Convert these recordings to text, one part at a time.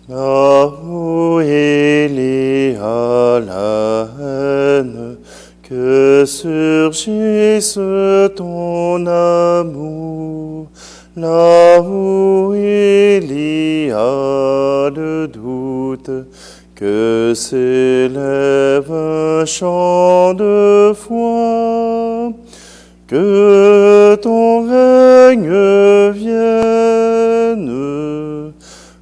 Là où il y a la haine, que surgisse ton amour. Là où il y a le doute, que s'élève un chant de foi. Que ton règne vienne,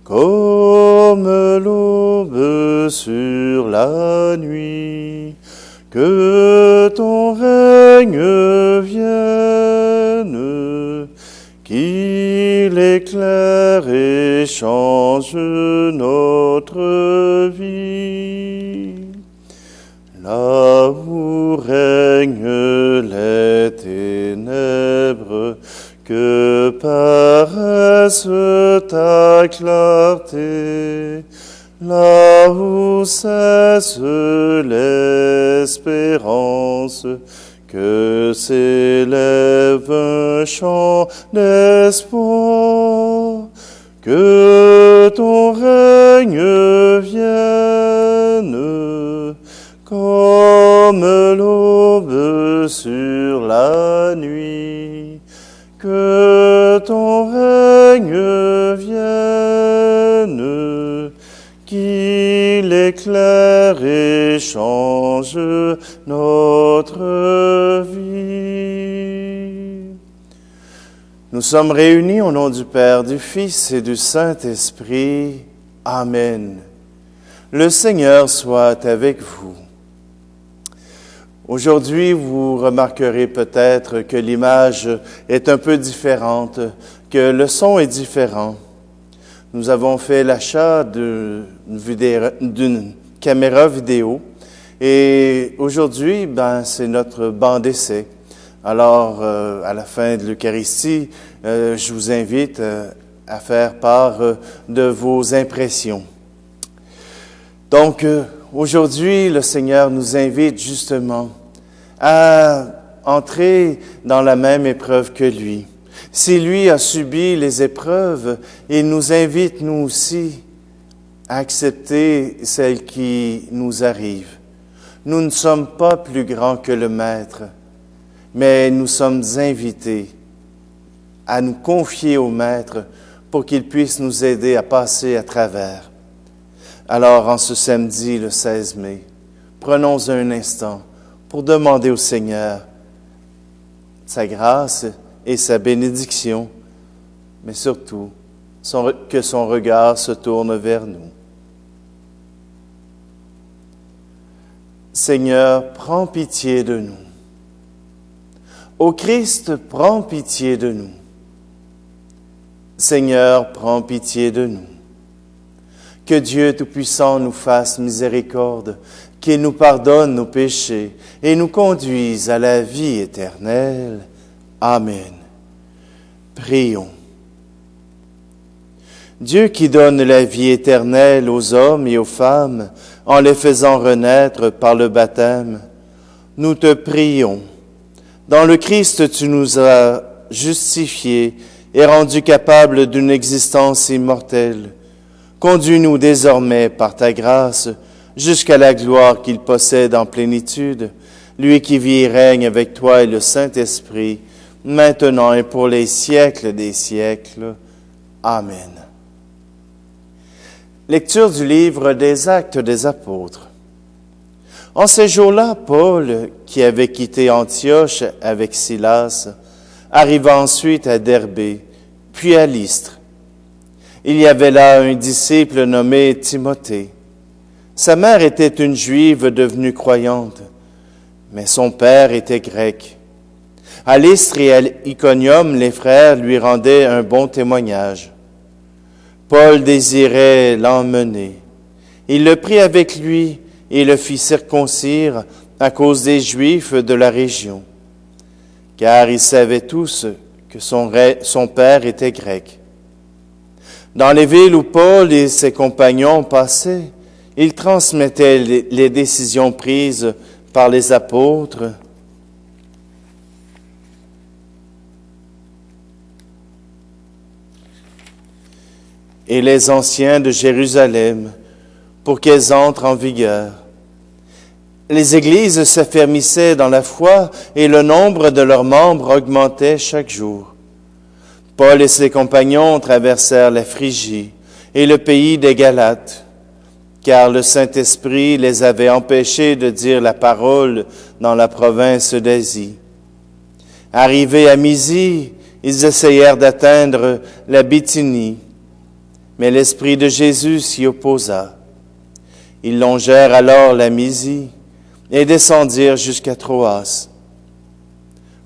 comme l'aube sur la nuit. Que ton règne vienne, qu'il éclaire et change notre vie. Là où règnent les ténèbres, que paraisse ta clarté. Là où cesse l'espérance, que s'élève un chant d'espoir. Que ton règne vienne, comme l'aube sur la nuit. Que ton règne vienne, qu'il éclaire et change notre vie. Nous sommes réunis au nom du Père, du Fils et du Saint-Esprit. Amen. Le Seigneur soit avec vous. Aujourd'hui, vous remarquerez peut-être que l'image est un peu différente, que le son est différent. Nous avons fait l'achat d'une caméra vidéo et aujourd'hui, c'est notre banc d'essai. Alors, à la fin de l'Eucharistie, je vous invite à faire part de vos impressions. Donc, aujourd'hui, le Seigneur nous invite justement à entrer dans la même épreuve que lui. Si lui a subi les épreuves, il nous invite, nous aussi, à accepter celles qui nous arrivent. Nous ne sommes pas plus grands que le Maître, mais nous sommes invités à nous confier au Maître pour qu'il puisse nous aider à passer à travers. Alors, en ce samedi, le 16 mai, prenons un instant pour demander au Seigneur sa grâce et sa bénédiction, mais surtout que son regard se tourne vers nous. Seigneur, prends pitié de nous. Ô Christ, prends pitié de nous. Seigneur, prends pitié de nous. Que Dieu Tout-Puissant nous fasse miséricorde, qu'il nous pardonne nos péchés et nous conduise à la vie éternelle. Amen. Prions. Dieu qui donne la vie éternelle aux hommes et aux femmes en les faisant renaître par le baptême, nous te prions. Dans le Christ, tu nous as justifiés et rendus capables d'une existence immortelle. Conduis-nous désormais par ta grâce jusqu'à la gloire qu'il possède en plénitude, lui qui vit et règne avec toi et le Saint-Esprit, maintenant et pour les siècles des siècles. Amen. Lecture du livre des Actes des Apôtres. En ces jours-là, Paul, qui avait quitté Antioche avec Silas, arriva ensuite à Derbé, puis à Lystre. Il y avait là un disciple nommé Timothée. Sa mère était une Juive devenue croyante, mais son père était grec. À Lystre et à Iconium, les frères lui rendaient un bon témoignage. Paul désirait l'emmener. Il le prit avec lui et le fit circoncire à cause des Juifs de la région, car ils savaient tous que son père était grec. Dans les villes où Paul et ses compagnons passaient, ils transmettaient les décisions prises par les apôtres. et les anciens de Jérusalem pour qu'elles entrent en vigueur. Les églises s'affermissaient dans la foi et le nombre de leurs membres augmentait chaque jour. Paul et ses compagnons traversèrent la Phrygie et le pays des Galates, car le Saint-Esprit les avait empêchés de dire la parole dans la province d'Asie. Arrivés à Mysie, ils essayèrent d'atteindre la Bithynie, mais l'Esprit de Jésus s'y opposa. Ils longèrent alors la Mysie et descendirent jusqu'à Troas.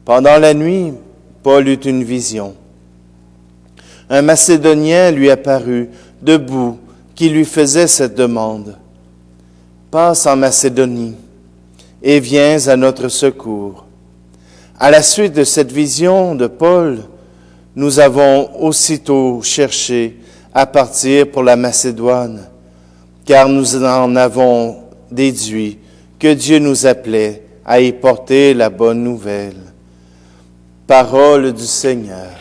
Pendant la nuit, Paul eut une vision. Un Macédonien lui apparut, debout, qui lui faisait cette demande. « Passe en Macédonie et viens à notre secours. » À la suite de cette vision de Paul, nous avons aussitôt cherché à partir pour la Macédoine, car nous en avons déduit que Dieu nous appelait à y porter la bonne nouvelle. Parole du Seigneur.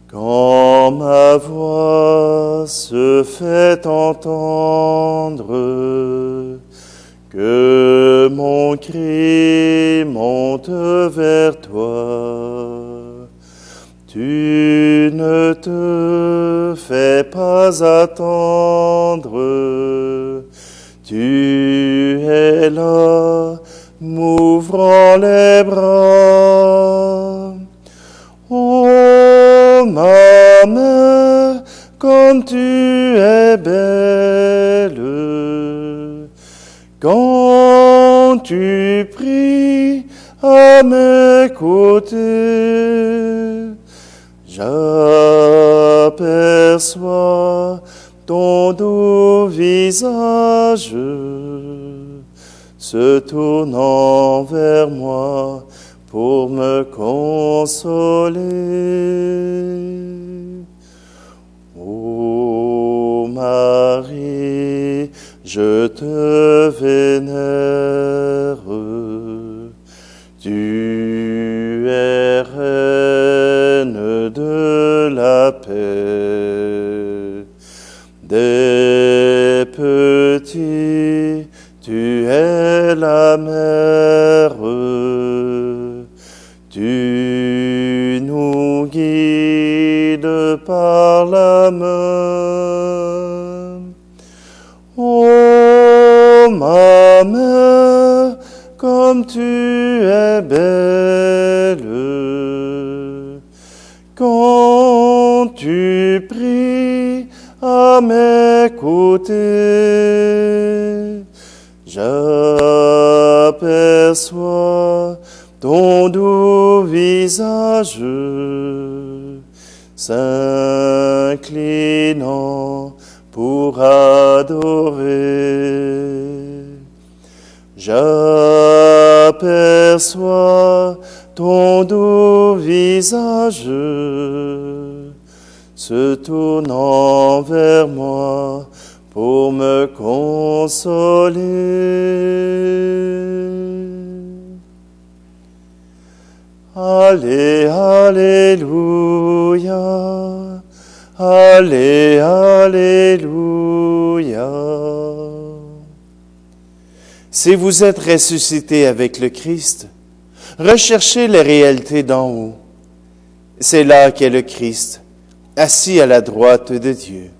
Quand ma voix se fait entendre, que mon cri monte vers toi, tu ne te fais pas attendre, tu es là, m'ouvrant les bras. Oh, ma mère, comme tu es belle, quand tu pries à mes côtés, j'aperçois ton doux visage se tournant vers moi pour me consoler. Ô Marie, je te vénère, tu es reine de la paix. Des petits, tu es la mère, tu nous guides par la main. Oh, ma mère, comme tu es belle, quand tu pries à mes côtés, j'aperçois ton doux visage s'inclinant pour adorer. J'aperçois ton doux visage se tournant vers moi pour me consoler. Allez, alléluia, allez, alléluia. Si vous êtes ressuscité avec le Christ, recherchez les réalités d'en haut. C'est là qu'est le Christ, assis à la droite de Dieu.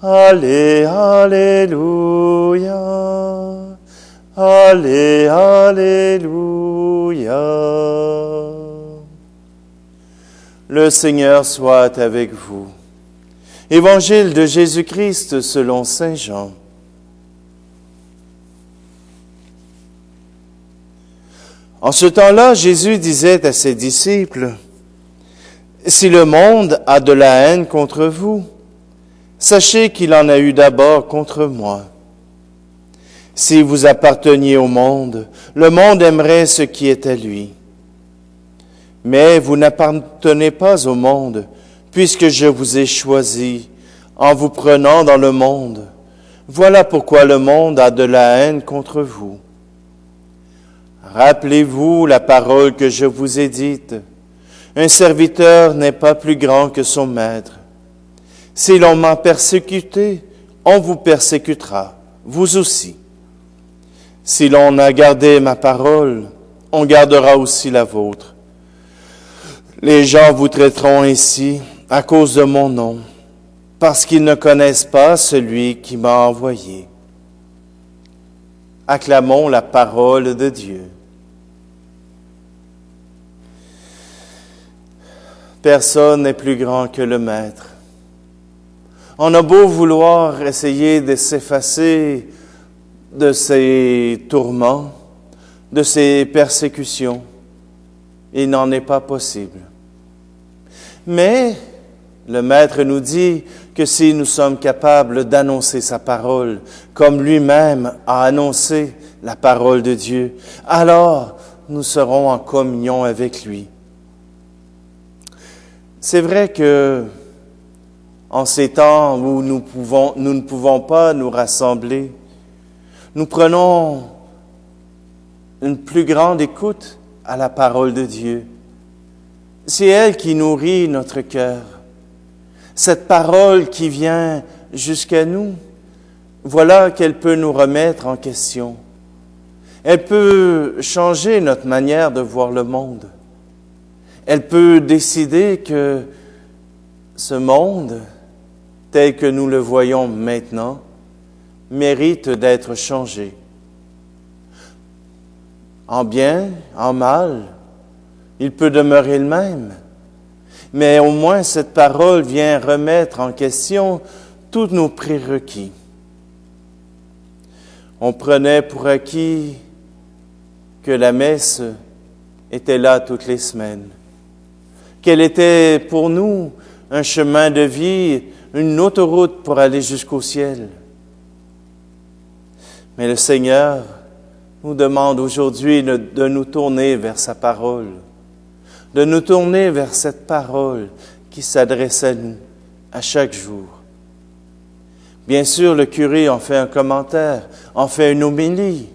Allez, alléluia, allez, alléluia. Le Seigneur soit avec vous. Évangile de Jésus-Christ selon saint Jean. En ce temps-là, Jésus disait à ses disciples, « Si le monde a de la haine contre vous, sachez qu'il en a eu d'abord contre moi. Si vous apparteniez au monde, le monde aimerait ce qui est à lui. Mais vous n'appartenez pas au monde, puisque je vous ai choisi en vous prenant dans le monde. Voilà pourquoi le monde a de la haine contre vous. Rappelez-vous la parole que je vous ai dite. Un serviteur n'est pas plus grand que son maître. Si l'on m'a persécuté, on vous persécutera, vous aussi. Si l'on a gardé ma parole, on gardera aussi la vôtre. Les gens vous traiteront ainsi à cause de mon nom, parce qu'ils ne connaissent pas celui qui m'a envoyé. Acclamons la parole de Dieu. Personne n'est plus grand que le Maître. On a beau vouloir essayer de s'effacer de ces tourments, de ces persécutions, il n'en est pas possible. Mais le Maître nous dit que si nous sommes capables d'annoncer sa parole, comme lui-même a annoncé la parole de Dieu, alors nous serons en communion avec lui. C'est vrai que en ces temps où nous ne pouvons pas nous rassembler, nous prenons une plus grande écoute à la parole de Dieu. C'est elle qui nourrit notre cœur. Cette parole qui vient jusqu'à nous, voilà qu'elle peut nous remettre en question. Elle peut changer notre manière de voir le monde. Elle peut décider que ce monde, tel que nous le voyons maintenant, mérite d'être changé. En bien, en mal, il peut demeurer le même. Mais au moins cette parole vient remettre en question tous nos prérequis. On prenait pour acquis que la messe était là toutes les semaines, qu'elle était pour nous un chemin de vie, une autoroute pour aller jusqu'au ciel. Mais le Seigneur nous demande aujourd'hui de nous tourner vers sa parole, de nous tourner vers cette parole qui s'adresse à nous à chaque jour. Bien sûr, le curé en fait un commentaire, en fait une homélie,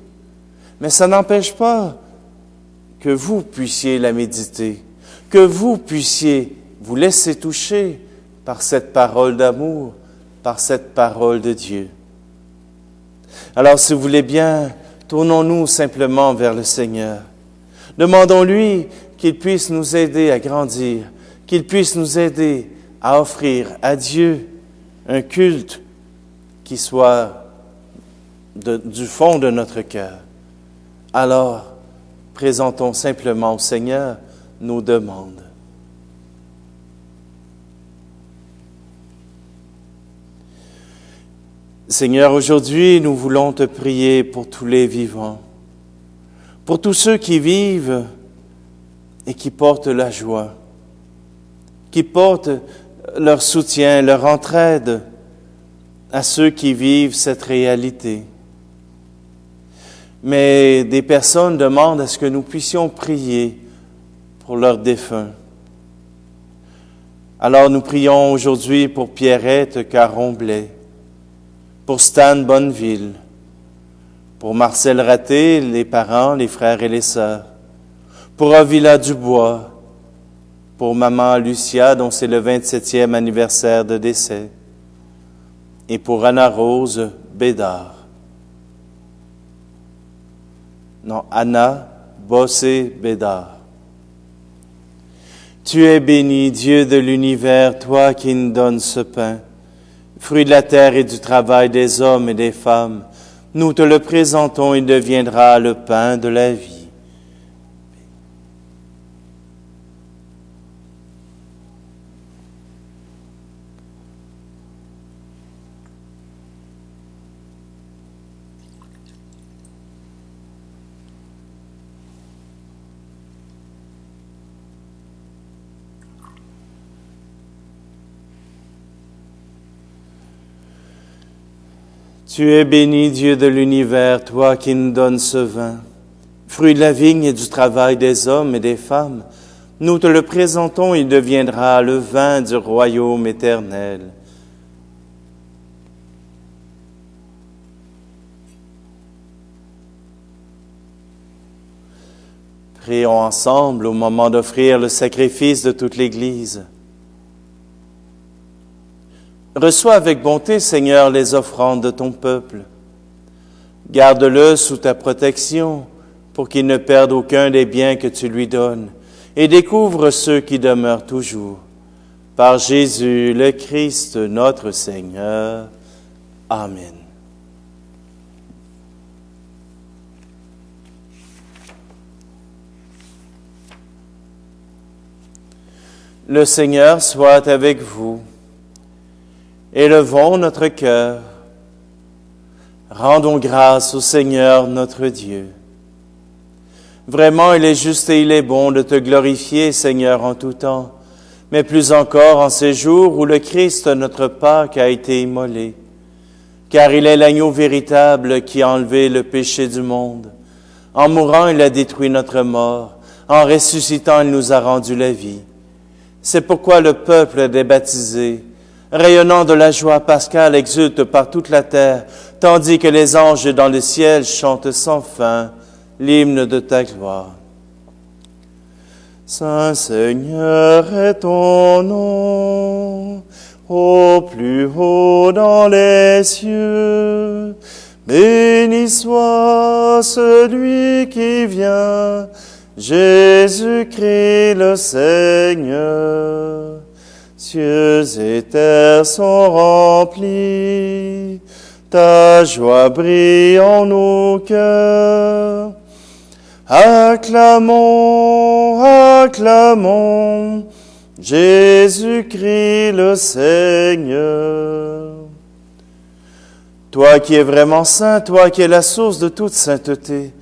mais ça n'empêche pas que vous puissiez la méditer, que vous puissiez vous laisser toucher par cette parole d'amour, par cette parole de Dieu. Alors, si vous voulez bien, tournons-nous simplement vers le Seigneur. Demandons-lui qu'il puisse nous aider à grandir, qu'il puisse nous aider à offrir à Dieu un culte qui soit du fond de notre cœur. Alors, présentons simplement au Seigneur nos demandes. Seigneur, aujourd'hui, nous voulons te prier pour tous les vivants, pour tous ceux qui vivent et qui portent la joie, qui portent leur soutien, leur entraide à ceux qui vivent cette réalité. Mais des personnes demandent à ce que nous puissions prier pour leurs défunts. Alors nous prions aujourd'hui pour Pierrette Caron-Blais, pour Stan Bonneville, pour Marcel Raté, les parents, les frères et les sœurs, pour Avila Dubois, pour maman Lucia, dont c'est le 27e anniversaire de décès, et pour Anna-Rose Bédard. Non, Anna Bossé-Bédard. Tu es béni, Dieu de l'univers, toi qui nous donnes ce pain, fruit de la terre et du travail des hommes et des femmes. Nous te le présentons, il deviendra le pain de la vie. Tu es béni, Dieu de l'univers, toi qui nous donnes ce vin, fruit de la vigne et du travail des hommes et des femmes. Nous te le présentons, il deviendra le vin du royaume éternel. Prions ensemble au moment d'offrir le sacrifice de toute l'Église. Reçois avec bonté, Seigneur, les offrandes de ton peuple. Garde-le sous ta protection pour qu'il ne perde aucun des biens que tu lui donnes et découvre ceux qui demeurent toujours. Par Jésus le Christ, notre Seigneur. Amen. Le Seigneur soit avec vous. Élevons notre cœur. Rendons grâce au Seigneur notre Dieu. Vraiment, il est juste et il est bon de te glorifier, Seigneur, en tout temps, mais plus encore en ces jours où le Christ, notre Pâque, a été immolé, car il est l'agneau véritable qui a enlevé le péché du monde. En mourant, il a détruit notre mort. En ressuscitant, il nous a rendu la vie. C'est pourquoi le peuple des baptisés, rayonnant de la joie pascale, exulte par toute la terre, tandis que les anges dans le ciel chantent sans fin l'hymne de ta gloire. Saint Seigneur est ton nom, au plus haut dans les cieux. Béni soit celui qui vient, Jésus-Christ le Seigneur. Cieux et terre sont remplis, ta joie brille en nos cœurs. Acclamons, acclamons, Jésus-Christ le Seigneur. Toi qui es vraiment saint, toi qui es la source de toute sainteté,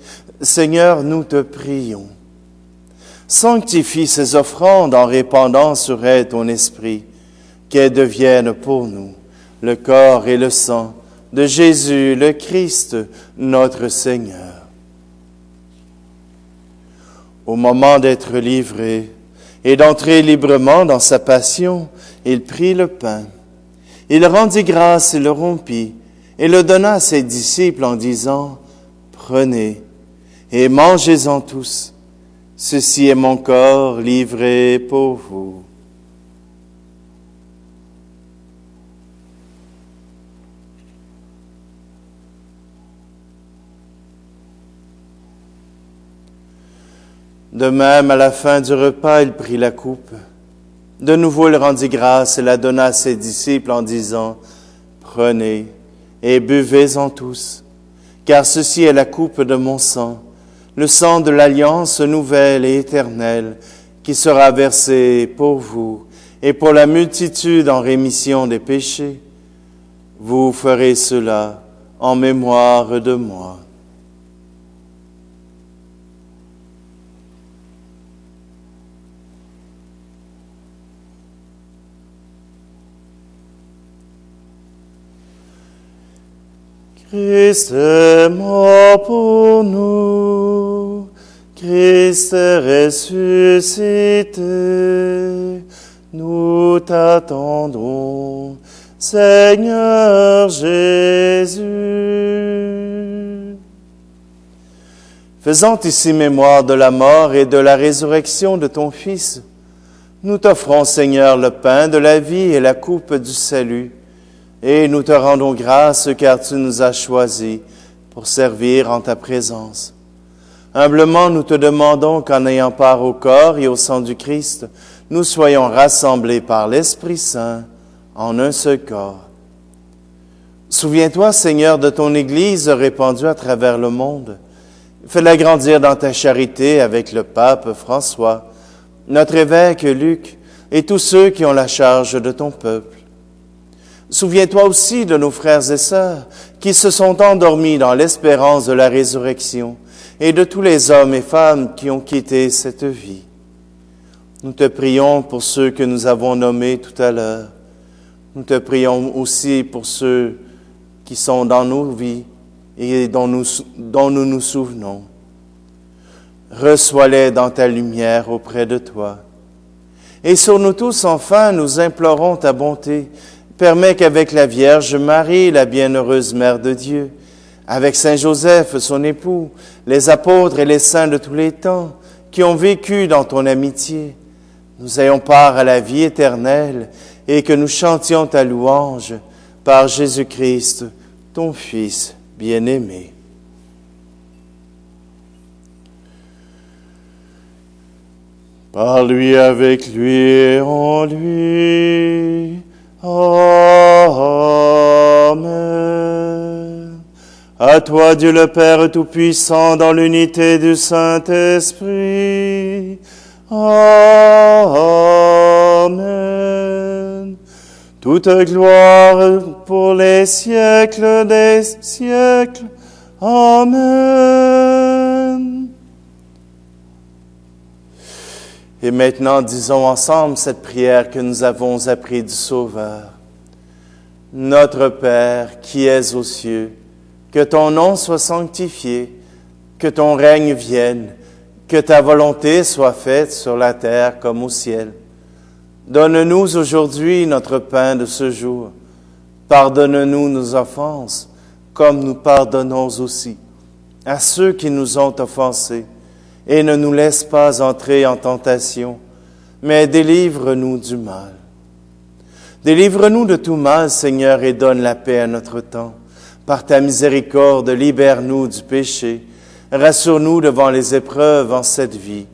Seigneur, nous te prions. Sanctifie ces offrandes en répandant sur elles ton esprit, qu'elles deviennent pour nous le corps et le sang de Jésus le Christ, notre Seigneur. Au moment d'être livré et d'entrer librement dans sa passion, il prit le pain. Il rendit grâce et le rompit, et le donna à ses disciples en disant, « Prenez et mangez-en tous. Ceci est mon corps livré pour vous. » De même, à la fin du repas, il prit la coupe. De nouveau, il rendit grâce et la donna à ses disciples en disant, « Prenez et buvez-en tous, car ceci est la coupe de mon sang, le sang de l'alliance nouvelle et éternelle, qui sera versé pour vous et pour la multitude en rémission des péchés. Vous ferez cela en mémoire de moi. » Christ est mort pour nous, Christ est ressuscité, nous t'attendons, Seigneur Jésus. Faisant ici mémoire de la mort et de la résurrection de ton Fils, nous t'offrons, Seigneur, le pain de la vie et la coupe du salut, et nous te rendons grâce car tu nous as choisis pour servir en ta présence. Humblement, nous te demandons qu'en ayant part au corps et au sang du Christ, nous soyons rassemblés par l'Esprit Saint en un seul corps. Souviens-toi, Seigneur, de ton Église répandue à travers le monde. Fais-la grandir dans ta charité avec le pape François, notre évêque Luc et tous ceux qui ont la charge de ton peuple. Souviens-toi aussi de nos frères et sœurs qui se sont endormis dans l'espérance de la résurrection et de tous les hommes et femmes qui ont quitté cette vie. Nous te prions pour ceux que nous avons nommés tout à l'heure. Nous te prions aussi pour ceux qui sont dans nos vies et dont nous nous souvenons. Reçois-les dans ta lumière auprès de toi. Et sur nous tous, enfin, nous implorons ta bonté. Permets qu'avec la Vierge Marie, la bienheureuse Mère de Dieu, avec Saint Joseph, son époux, les apôtres et les saints de tous les temps, qui ont vécu dans ton amitié, nous ayons part à la vie éternelle et que nous chantions ta louange par Jésus-Christ, ton Fils bien-aimé. Par lui, avec lui et en lui. Amen. À toi, Dieu le Père Tout-Puissant, dans l'unité du Saint-Esprit. Amen. Toute gloire pour les siècles des siècles. Amen. Et maintenant, disons ensemble cette prière que nous avons apprise du Sauveur. Notre Père, qui es aux cieux, que ton nom soit sanctifié, que ton règne vienne, que ta volonté soit faite sur la terre comme au ciel. Donne-nous aujourd'hui notre pain de ce jour. Pardonne-nous nos offenses, comme nous pardonnons aussi à ceux qui nous ont offensés. Et ne nous laisse pas entrer en tentation, mais délivre-nous du mal. Délivre-nous de tout mal, Seigneur, et donne la paix à notre temps. Par ta miséricorde, libère-nous du péché. Rassure-nous devant les épreuves en cette vie,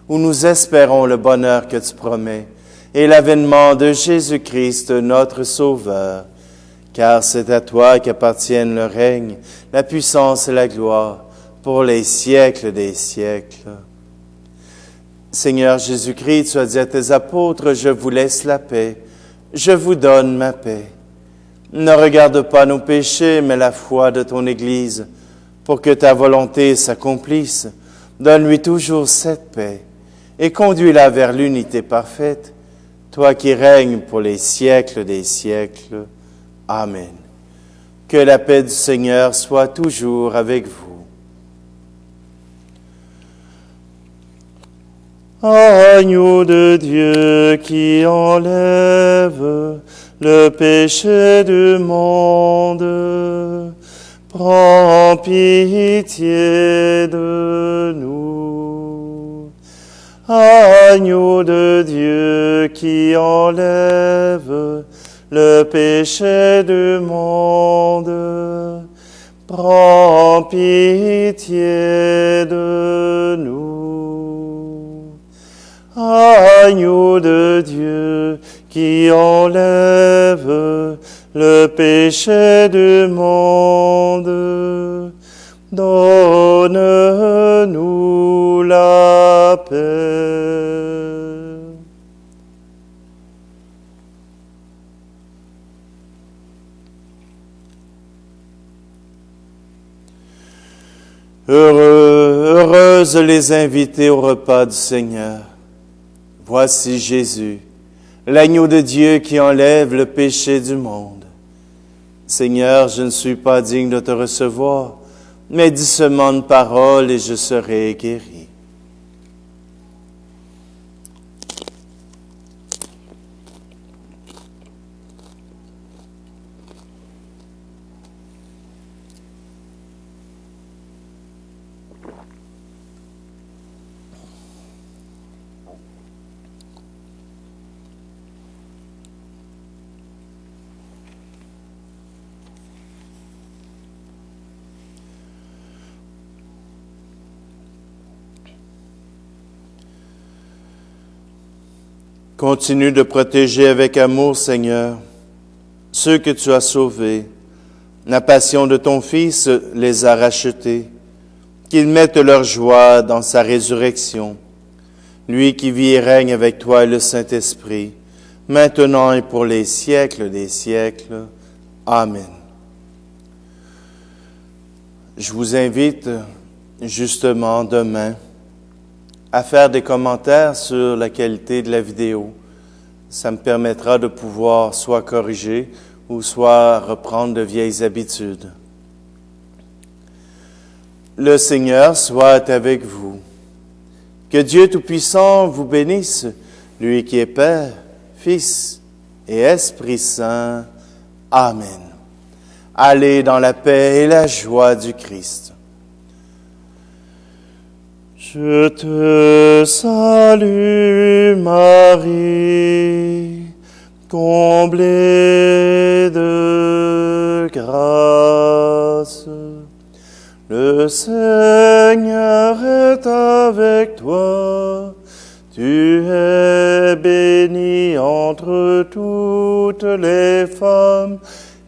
où nous espérons le bonheur que tu promets, et l'avènement de Jésus-Christ, notre Sauveur. Car c'est à toi qu'appartiennent le règne, la puissance et la gloire, pour les siècles des siècles. Seigneur Jésus-Christ, tu as dit à tes apôtres, je vous laisse la paix, je vous donne ma paix. Ne regarde pas nos péchés, mais la foi de ton Église, pour que ta volonté s'accomplisse. Donne-lui toujours cette paix, et conduis-la vers l'unité parfaite, toi qui règnes pour les siècles des siècles. Amen. Que la paix du Seigneur soit toujours avec vous. Agneau de Dieu qui enlève le péché du monde, prends pitié de nous. Agneau de Dieu qui enlève le péché du monde, prends pitié de nous. Agneau de Dieu qui enlève le péché du monde, donne-nous la paix. Heureuses les invités au repas du Seigneur. Voici Jésus, l'agneau de Dieu qui enlève le péché du monde. Seigneur, je ne suis pas digne de te recevoir, mais dis seulement une parole et je serai guéri. Continue de protéger avec amour, Seigneur, ceux que tu as sauvés. La passion de ton Fils les a rachetés. Qu'ils mettent leur joie dans sa résurrection. Lui qui vit et règne avec toi et le Saint-Esprit, maintenant et pour les siècles des siècles. Amen. Je vous invite justement demain à faire des commentaires sur la qualité de la vidéo. Ça me permettra de pouvoir soit corriger ou soit reprendre de vieilles habitudes. Le Seigneur soit avec vous. Que Dieu Tout-Puissant vous bénisse, lui qui est Père, Fils et Esprit Saint. Amen. Allez dans la paix et la joie du Christ. Je te salue, Marie, comblée de grâce. Le Seigneur est avec toi. Tu es bénie entre toutes les femmes,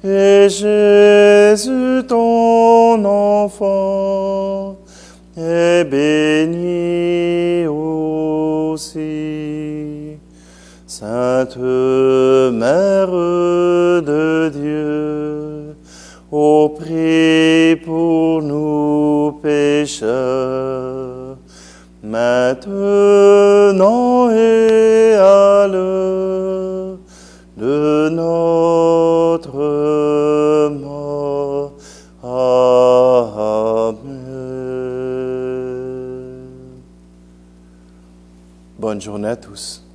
et Jésus, ton enfant, est béni aussi. Sainte Mère de Dieu, ô prie pour nous pécheurs, maintenant et à l'heure de notre mort. Amen. Bonne journée à tous.